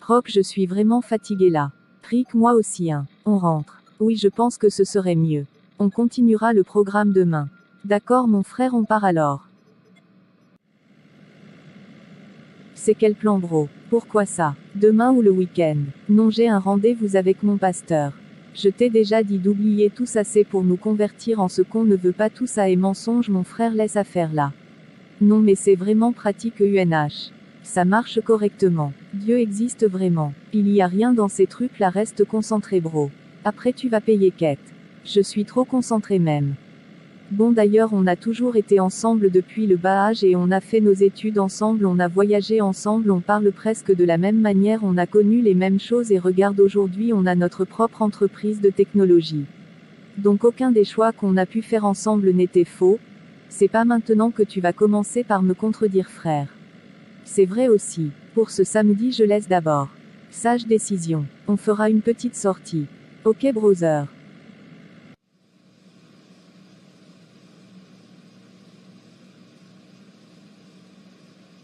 Rock, je suis vraiment fatigué là. Rick, moi aussi hein. On rentre. Oui, je pense que ce serait mieux. On continuera le programme demain. D'accord mon frère, on part alors. C'est quel plan bro? Pourquoi ça? Demain ou le week-end? Non, j'ai un rendez-vous avec mon pasteur. Je t'ai déjà dit d'oublier tout ça, c'est pour nous convertir en ce qu'on ne veut pas, tout ça est mensonge mon frère, laisse affaire là. Non mais c'est vraiment pratique UNH. Ça marche correctement. Dieu existe vraiment. Il y a rien dans ces trucs là, reste concentré bro. Après tu vas payer quête. Je suis trop concentré même. Bon d'ailleurs on a toujours été ensemble depuis le bas âge et on a fait nos études ensemble, on a voyagé ensemble, on parle presque de la même manière, on a connu les mêmes choses et regarde aujourd'hui on a notre propre entreprise de technologie. Donc aucun des choix qu'on a pu faire ensemble n'était faux. C'est pas maintenant que tu vas commencer par me contredire frère. C'est vrai aussi. Pour ce samedi je laisse d'abord. Sage décision. On fera une petite sortie. Ok brother.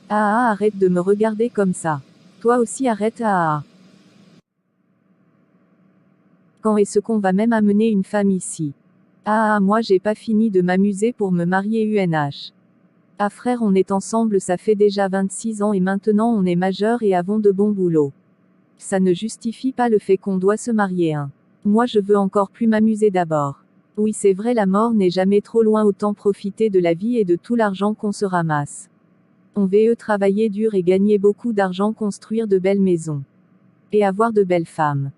Ah, arrête de me regarder comme ça. Toi aussi arrête. Ah. Quand est-ce qu'on va même amener une femme ici? Ah, moi j'ai pas fini de m'amuser pour me marier UNH. Ah frère, on est ensemble, ça fait déjà 26 ans et maintenant on est majeur et avons de bons boulots. Ça ne justifie pas le fait qu'on doit se marier hein. Moi je veux encore plus m'amuser d'abord. Oui c'est vrai, la mort n'est jamais trop loin, autant profiter de la vie et de tout l'argent qu'on se ramasse. On veut travailler dur et gagner beaucoup d'argent, construire de belles maisons. Et avoir de belles femmes.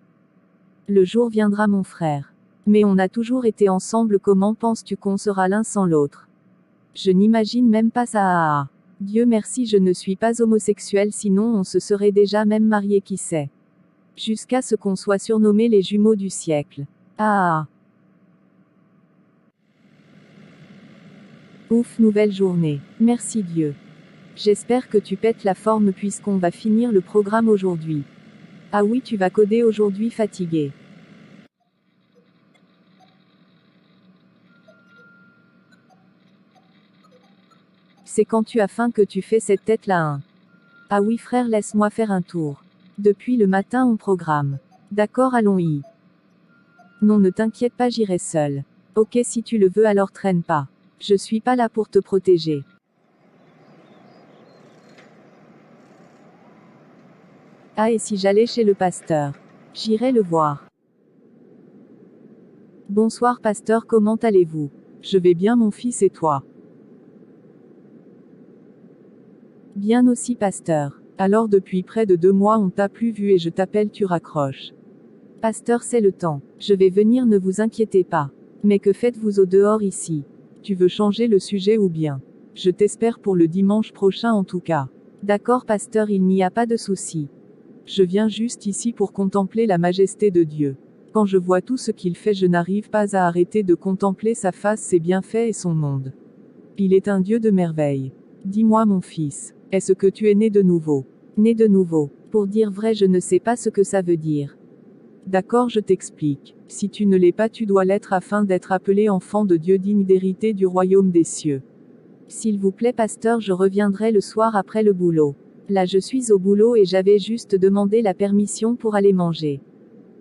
Le jour viendra mon frère. Mais on a toujours été ensemble, comment penses-tu qu'on sera l'un sans l'autre? Je n'imagine même pas ça. Ah. Dieu merci, je ne suis pas homosexuel, sinon on se serait déjà même marié, qui sait. Jusqu'à ce qu'on soit surnommés les jumeaux du siècle. Ah. Ouf, nouvelle journée. Merci Dieu. J'espère que tu pètes la forme puisqu'on va finir le programme aujourd'hui. Ah oui, tu vas coder aujourd'hui, fatigué. C'est quand tu as faim que tu fais cette tête-là hein. Ah oui frère, laisse-moi faire un tour. Depuis le matin on programme. D'accord, allons-y. Non, ne t'inquiète pas, j'irai seul. Ok, si tu le veux alors traîne pas. Je suis pas là pour te protéger. Ah, et si j'allais chez le pasteur? J'irai le voir. Bonsoir pasteur, comment allez-vous? Je vais bien mon fils, et toi? Bien aussi pasteur. Alors depuis près de 2 mois on t'a plus vu et je t'appelle, tu raccroches. Pasteur, c'est le temps. Je vais venir, ne vous inquiétez pas. Mais que faites-vous au dehors ici? Tu veux changer le sujet ou bien? Je t'espère pour le dimanche prochain en tout cas. D'accord pasteur, il n'y a pas de souci. Je viens juste ici pour contempler la majesté de Dieu. Quand je vois tout ce qu'il fait, je n'arrive pas à arrêter de contempler sa face, ses bienfaits et son monde. Il est un Dieu de merveille. Dis-moi mon fils, est-ce que tu es né de nouveau? Né de nouveau. Pour dire vrai, je ne sais pas ce que ça veut dire. D'accord, je t'explique. Si tu ne l'es pas, tu dois l'être afin d'être appelé enfant de Dieu, digne d'hériter du royaume des cieux. S'il vous plaît pasteur, je reviendrai le soir après le boulot. Là je suis au boulot et j'avais juste demandé la permission pour aller manger.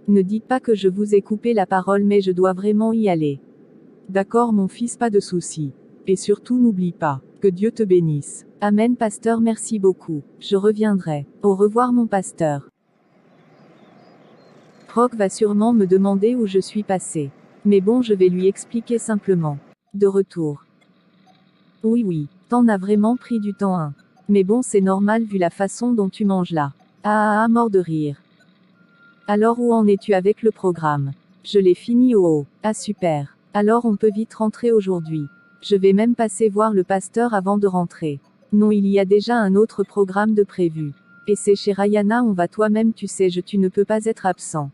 Ne dites pas que je vous ai coupé la parole, mais je dois vraiment y aller. D'accord mon fils, pas de souci. Et surtout n'oublie pas, que Dieu te bénisse. Amen pasteur, merci beaucoup. Je reviendrai. Au revoir mon pasteur. Rock va sûrement me demander où je suis passé. Mais bon, je vais lui expliquer simplement. De retour. Oui, t'en as vraiment pris du temps hein. Mais bon, c'est normal vu la façon dont tu manges là. Ah, mort de rire. Alors où en es-tu avec le programme? Je l'ai fini oh. Ah super. Alors on peut vite rentrer aujourd'hui. Je vais même passer voir le pasteur avant de rentrer. Non, il y a déjà un autre programme de prévu. Et c'est chez Rayana, on va, toi-même tu sais, tu ne peux pas être absent.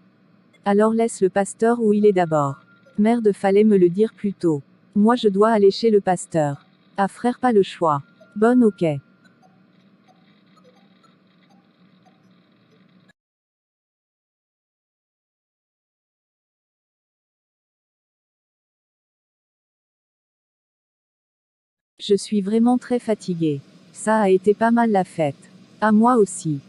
Alors laisse le pasteur où il est d'abord. Merde, fallait me le dire plus tôt. Moi je dois aller chez le pasteur. Ah frère, pas le choix. Bonne, ok. Je suis vraiment très fatiguée. Ça a été pas mal la fête. À moi aussi.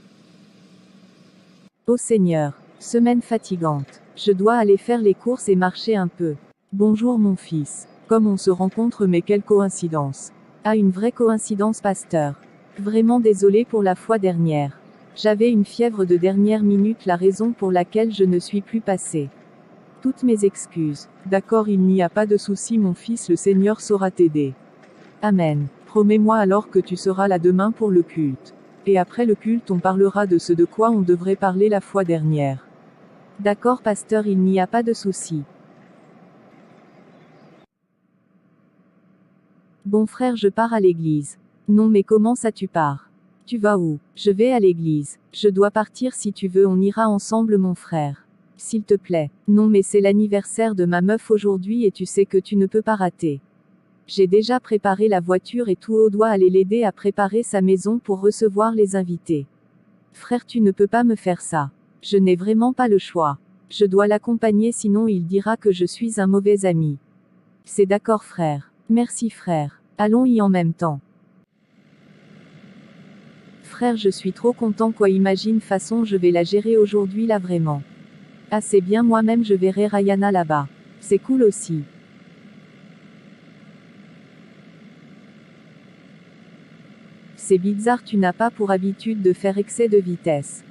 Ô Seigneur, semaine fatigante. Je dois aller faire les courses et marcher un peu. Bonjour mon fils. Comme on se rencontre, mais quelle coïncidence. Ah, une vraie coïncidence, pasteur. Vraiment désolé pour la fois dernière. J'avais une fièvre de dernière minute, la raison pour laquelle je ne suis plus passé. Toutes mes excuses. D'accord, il n'y a pas de souci mon fils, le Seigneur saura t'aider. Amen. Promets-moi alors que tu seras là demain pour le culte. Et après le culte, on parlera de ce de quoi on devrait parler la fois dernière. D'accord, pasteur, il n'y a pas de souci. Bon frère, je pars à l'église. Non, mais comment ça tu pars? Tu vas où? Je vais à l'église. Je dois partir, si tu veux, on ira ensemble mon frère. S'il te plaît. Non, mais c'est l'anniversaire de ma meuf aujourd'hui et tu sais que tu ne peux pas rater. J'ai déjà préparé la voiture et tout, on doit aller l'aider à préparer sa maison pour recevoir les invités. Frère, tu ne peux pas me faire ça. Je n'ai vraiment pas le choix. Je dois l'accompagner, sinon il dira que je suis un mauvais ami. C'est d'accord frère. Merci frère. Allons y en même temps. Frère, je suis trop content, quoi, imagine, façon je vais la gérer aujourd'hui là vraiment. Ah, c'est bien, moi-même je verrai Rayana là-bas. C'est cool aussi. C'est bizarre, tu n'as pas pour habitude de faire excès de vitesse.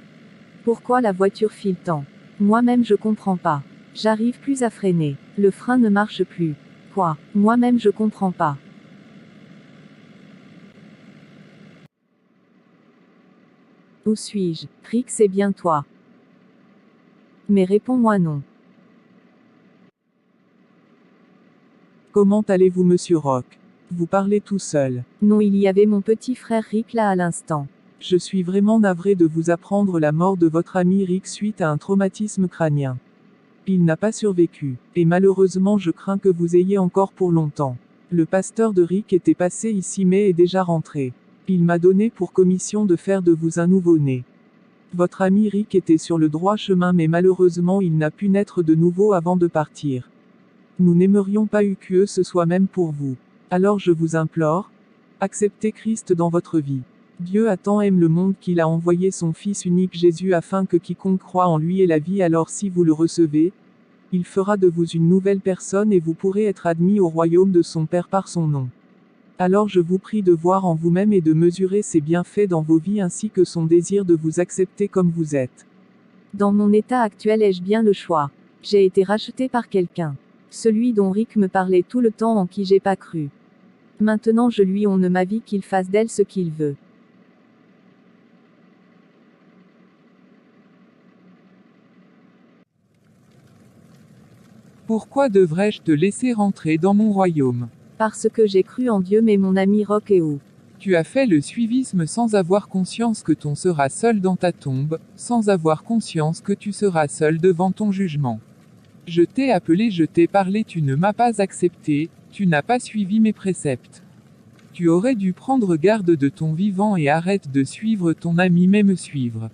Pourquoi la voiture file tant? Moi-même je comprends pas. J'arrive plus à freiner. Le frein ne marche plus. Quoi? Moi-même je comprends pas. Où suis-je? Rick, c'est bien toi. Mais réponds-moi non. Comment allez-vous monsieur Rock? Vous parlez tout seul. Non, il y avait mon petit frère Rick là à l'instant. Je suis vraiment navré de vous apprendre la mort de votre ami Rick suite à un traumatisme crânien. Il n'a pas survécu, et malheureusement je crains que vous ayez encore pour longtemps. Le pasteur de Rick était passé ici mais est déjà rentré. Il m'a donné pour commission de faire de vous un nouveau-né. Votre ami Rick était sur le droit chemin mais malheureusement il n'a pu naître de nouveau avant de partir. Nous n'aimerions pas que ce soit même pour vous. Alors je vous implore, acceptez Christ dans votre vie. Dieu a tant aimé le monde qu'il a envoyé son Fils unique Jésus afin que quiconque croit en lui ait la vie. Alors si vous le recevez, il fera de vous une nouvelle personne et vous pourrez être admis au royaume de son Père par son nom. Alors je vous prie de voir en vous-même et de mesurer ses bienfaits dans vos vies ainsi que son désir de vous accepter comme vous êtes. Dans mon état actuel, ai-je bien le choix? J'ai été racheté par quelqu'un. Celui dont Rick me parlait tout le temps, en qui j'ai pas cru. Maintenant je lui donne ma vie, qu'il fasse d'elle ce qu'il veut. Pourquoi devrais-je te laisser rentrer dans mon royaume? Parce que j'ai cru en Dieu, mais mon ami Rock est où? Tu as fait le suivisme sans avoir conscience que tu seras seul dans ta tombe, sans avoir conscience que tu seras seul devant ton jugement. Je t'ai appelé, je t'ai parlé, tu ne m'as pas accepté, tu n'as pas suivi mes préceptes. Tu aurais dû prendre garde de ton vivant et arrête de suivre ton ami mais me suivre.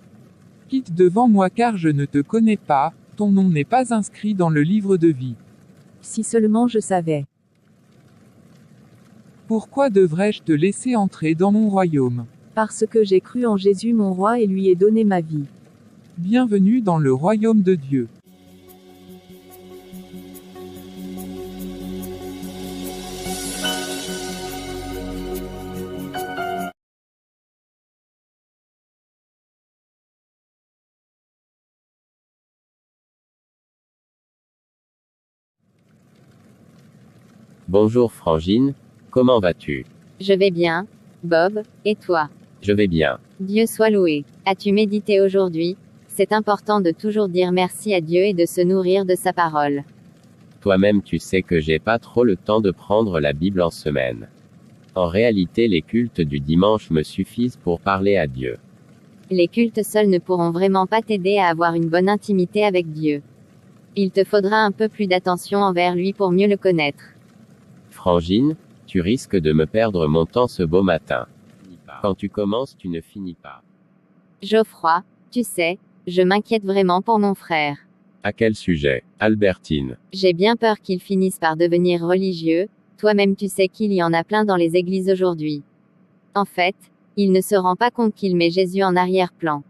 Quitte devant moi car je ne te connais pas, ton nom n'est pas inscrit dans le livre de vie. Si seulement je savais. Pourquoi devrais-je te laisser entrer dans mon royaume? Parce que j'ai cru en Jésus mon roi et lui ai donné ma vie. Bienvenue dans le royaume de Dieu. Bonjour Frangine, comment vas-tu? Je vais bien, Bob, et toi? Je vais bien. Dieu soit loué. As-tu médité aujourd'hui? C'est important de toujours dire merci à Dieu et de se nourrir de sa parole. Toi-même tu sais que j'ai pas trop le temps de prendre la Bible en semaine. En réalité les cultes du dimanche me suffisent pour parler à Dieu. Les cultes seuls ne pourront vraiment pas t'aider à avoir une bonne intimité avec Dieu. Il te faudra un peu plus d'attention envers lui pour mieux le connaître. Frangine, tu risques de me perdre mon temps ce beau matin. Quand tu commences, tu ne finis pas. Geoffroy, tu sais, je m'inquiète vraiment pour mon frère. À quel sujet, Albertine? J'ai bien peur qu'il finisse par devenir religieux, toi-même tu sais qu'il y en a plein dans les églises aujourd'hui. En fait, il ne se rend pas compte qu'il met Jésus en arrière-plan.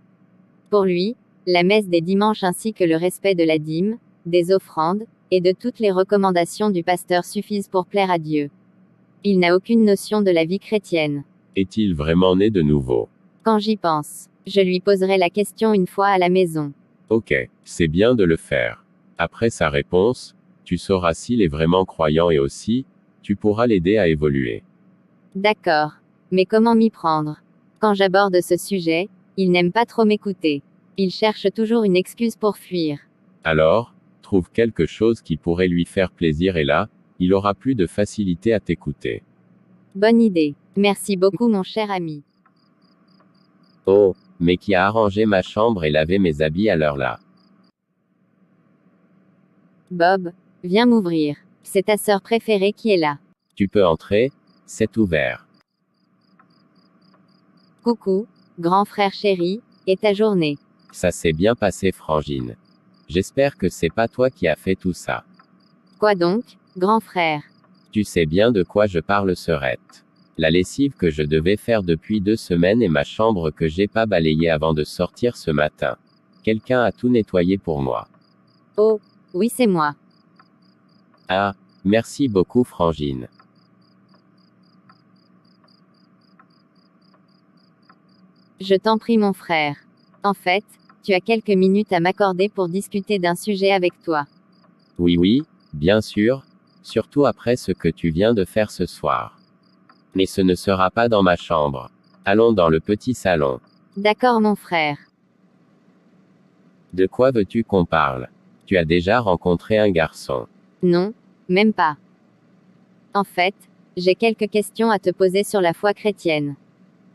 Pour lui, La messe des dimanches ainsi que le respect de la dîme, des offrandes, et de toutes les recommandations du pasteur suffisent pour plaire à Dieu. Il n'a aucune notion de la vie chrétienne. Est-il vraiment né de nouveau? Quand j'y pense, je lui poserai la question une fois à la maison. Ok, c'est bien de le faire. Après sa réponse, tu sauras s'il est vraiment croyant et aussi, tu pourras l'aider à évoluer. D'accord. Mais comment m'y prendre? Quand j'aborde ce sujet, il n'aime pas trop m'écouter. Il cherche toujours une excuse pour fuir. Alors, trouve quelque chose qui pourrait lui faire plaisir et là, il aura plus de facilité à t'écouter. Bonne idée. Merci beaucoup mon cher ami. Oh, mais qui a arrangé ma chambre et lavé mes habits à l'heure là? Bob, viens m'ouvrir. C'est ta sœur préférée qui est là. Tu peux entrer, c'est ouvert. Coucou, grand frère chéri, et ta journée? Ça s'est bien passé Frangine. J'espère que c'est pas toi qui as fait tout ça. Quoi donc, grand frère? Tu sais bien de quoi je parle Serette. La lessive que je devais faire depuis 2 semaines et ma chambre que j'ai pas balayée avant de sortir ce matin. Quelqu'un a tout nettoyé pour moi. Oh, oui c'est moi. Ah, merci beaucoup Frangine. Je t'en prie mon frère. En fait, tu as quelques minutes à m'accorder pour discuter d'un sujet avec toi. Oui, bien sûr, surtout après ce que tu viens de faire ce soir. Mais ce ne sera pas dans ma chambre. Allons dans le petit salon. D'accord mon frère. De quoi veux-tu qu'on parle? Tu as déjà rencontré un garçon. Non, même pas. En fait, j'ai quelques questions à te poser sur la foi chrétienne.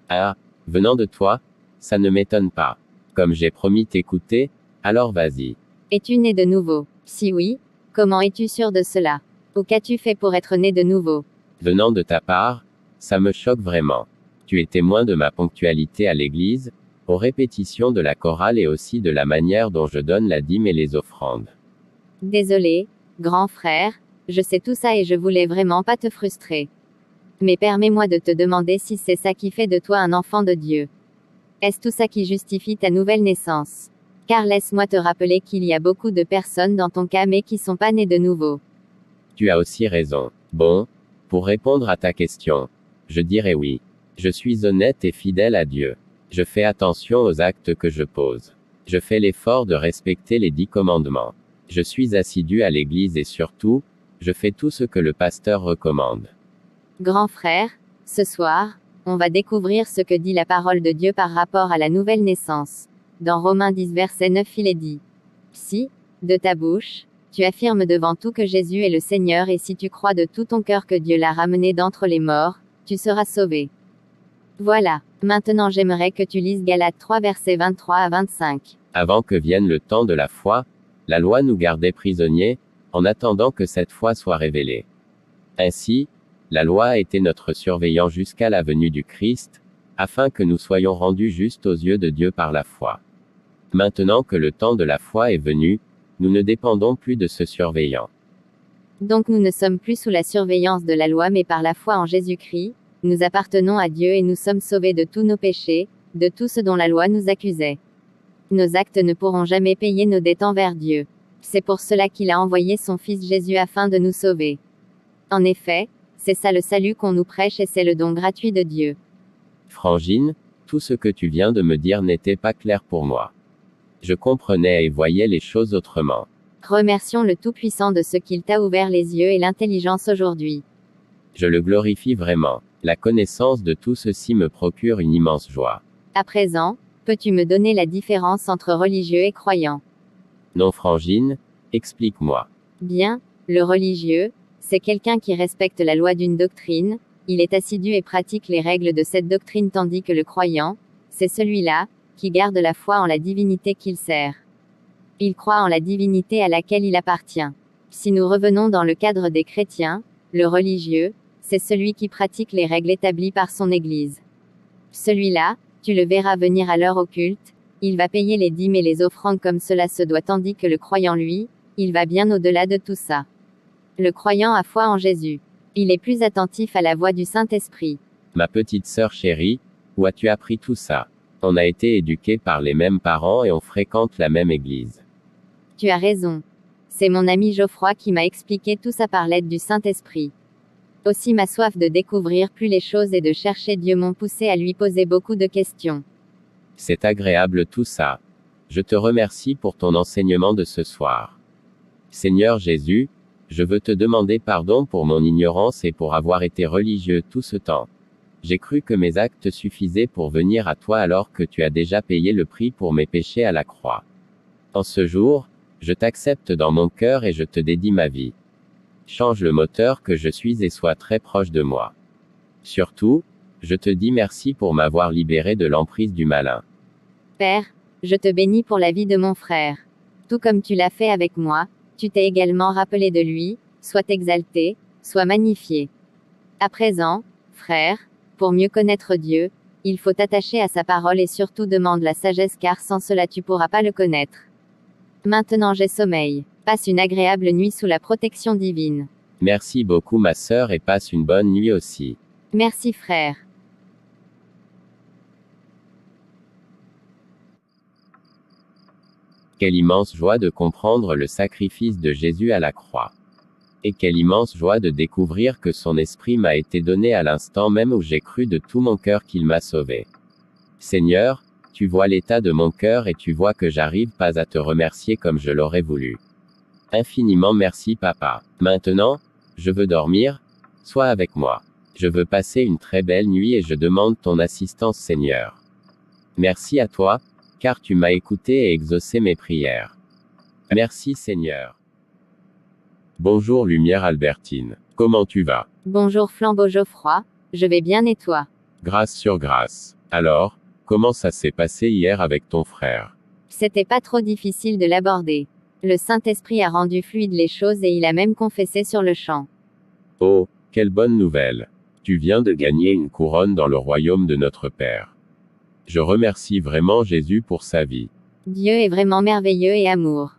Ah, venant de toi, ça ne m'étonne pas. Comme j'ai promis t'écouter, alors vas-y. Es-tu né de nouveau? Si oui, comment es-tu sûr de cela? Ou qu'as-tu fait pour être né de nouveau? Venant de ta part, ça me choque vraiment. Tu es témoin de ma ponctualité à l'église, aux répétitions de la chorale et aussi de la manière dont je donne la dîme et les offrandes. Désolé, grand frère, je sais tout ça et je voulais vraiment pas te frustrer. Mais permets-moi de te demander si c'est ça qui fait de toi un enfant de Dieu. Est-ce tout ça qui justifie ta nouvelle naissance? Car laisse-moi te rappeler qu'il y a beaucoup de personnes dans ton cas mais qui sont pas nées de nouveau. Tu as aussi raison. Bon, pour répondre à ta question, je dirais oui. Je suis honnête et fidèle à Dieu. Je fais attention aux actes que je pose. Je fais l'effort de respecter les 10 commandements. Je suis assidu à l'église et surtout, je fais tout ce que le pasteur recommande. Grand frère, ce soir, on va découvrir ce que dit la parole de Dieu par rapport à la nouvelle naissance. Dans Romains 10 verset 9 il est dit. Si, de ta bouche, tu affirmes devant tout que Jésus est le Seigneur et si tu crois de tout ton cœur que Dieu l'a ramené d'entre les morts, tu seras sauvé. Voilà, maintenant j'aimerais que tu lises Galates 3 versets 23 à 25. Avant que vienne le temps de la foi, la loi nous gardait prisonniers, en attendant que cette foi soit révélée. Ainsi, la loi a été notre surveillant jusqu'à la venue du Christ, afin que nous soyons rendus justes aux yeux de Dieu par la foi. Maintenant que le temps de la foi est venu, nous ne dépendons plus de ce surveillant. Donc nous ne sommes plus sous la surveillance de la loi mais par la foi en Jésus-Christ, nous appartenons à Dieu et nous sommes sauvés de tous nos péchés, de tout ce dont la loi nous accusait. Nos actes ne pourront jamais payer nos dettes envers Dieu. C'est pour cela qu'il a envoyé son Fils Jésus afin de nous sauver. En effet, c'est ça le salut qu'on nous prêche et c'est le don gratuit de Dieu. Frangine, tout ce que tu viens de me dire n'était pas clair pour moi. Je comprenais et voyais les choses autrement. Remercions le Tout-Puissant de ce qu'il t'a ouvert les yeux et l'intelligence aujourd'hui. Je le glorifie vraiment. La connaissance de tout ceci me procure une immense joie. À présent, peux-tu me donner la différence entre religieux et croyant? Non Frangine, explique-moi. Bien, le religieux, c'est quelqu'un qui respecte la loi d'une doctrine, il est assidu et pratique les règles de cette doctrine tandis que le croyant, c'est celui-là, qui garde la foi en la divinité qu'il sert. Il croit en la divinité à laquelle il appartient. Si nous revenons dans le cadre des chrétiens, le religieux, c'est celui qui pratique les règles établies par son Église. Celui-là, tu le verras venir à l'heure occulte, il va payer les dîmes et les offrandes comme cela se doit tandis que le croyant lui, il va bien au-delà de tout ça. Le croyant a foi en Jésus. Il est plus attentif à la voix du Saint-Esprit. Ma petite sœur chérie, où as-tu appris tout ça? On a été éduqués par les mêmes parents et on fréquente la même église. Tu as raison. C'est mon ami Geoffroy qui m'a expliqué tout ça par l'aide du Saint-Esprit. Aussi ma soif de découvrir plus les choses et de chercher Dieu m'ont poussé à lui poser beaucoup de questions. C'est agréable tout ça. Je te remercie pour ton enseignement de ce soir. Seigneur Jésus, je veux te demander pardon pour mon ignorance et pour avoir été religieux tout ce temps. J'ai cru que mes actes suffisaient pour venir à toi alors que tu as déjà payé le prix pour mes péchés à la croix. En ce jour, je t'accepte dans mon cœur et je te dédie ma vie. Change le moteur que je suis et sois très proche de moi. Surtout, je te dis merci pour m'avoir libéré de l'emprise du malin. Père, je te bénis pour la vie de mon frère. Tout comme tu l'as fait avec moi, tu t'es également rappelé de lui, sois exalté, sois magnifié. À présent, frère, pour mieux connaître Dieu, il faut t'attacher à sa parole et surtout demande la sagesse car sans cela tu pourras pas le connaître. Maintenant j'ai sommeil. Passe une agréable nuit sous la protection divine. Merci beaucoup ma sœur et passe une bonne nuit aussi. Merci frère. Quelle immense joie de comprendre le sacrifice de Jésus à la croix. Et quelle immense joie de découvrir que son esprit m'a été donné à l'instant même où j'ai cru de tout mon cœur qu'il m'a sauvé. Seigneur, tu vois l'état de mon cœur et tu vois que j'arrive pas à te remercier comme je l'aurais voulu. Infiniment merci papa. Maintenant, je veux dormir, sois avec moi. Je veux passer une très belle nuit et je demande ton assistance Seigneur. Merci à toi, car tu m'as écouté et exaucé mes prières. Merci Seigneur. Bonjour Lumière Albertine. Comment tu vas? Bonjour Flambeau Geoffroy, je vais bien et toi? Grâce sur grâce. Alors, comment ça s'est passé hier avec ton frère? C'était pas trop difficile de l'aborder. Le Saint-Esprit a rendu fluide les choses et il a même confessé sur le champ. Oh, quelle bonne nouvelle. Tu viens de gagner une couronne dans le royaume de notre Père. Je remercie vraiment Jésus pour sa vie. Dieu est vraiment merveilleux et amour.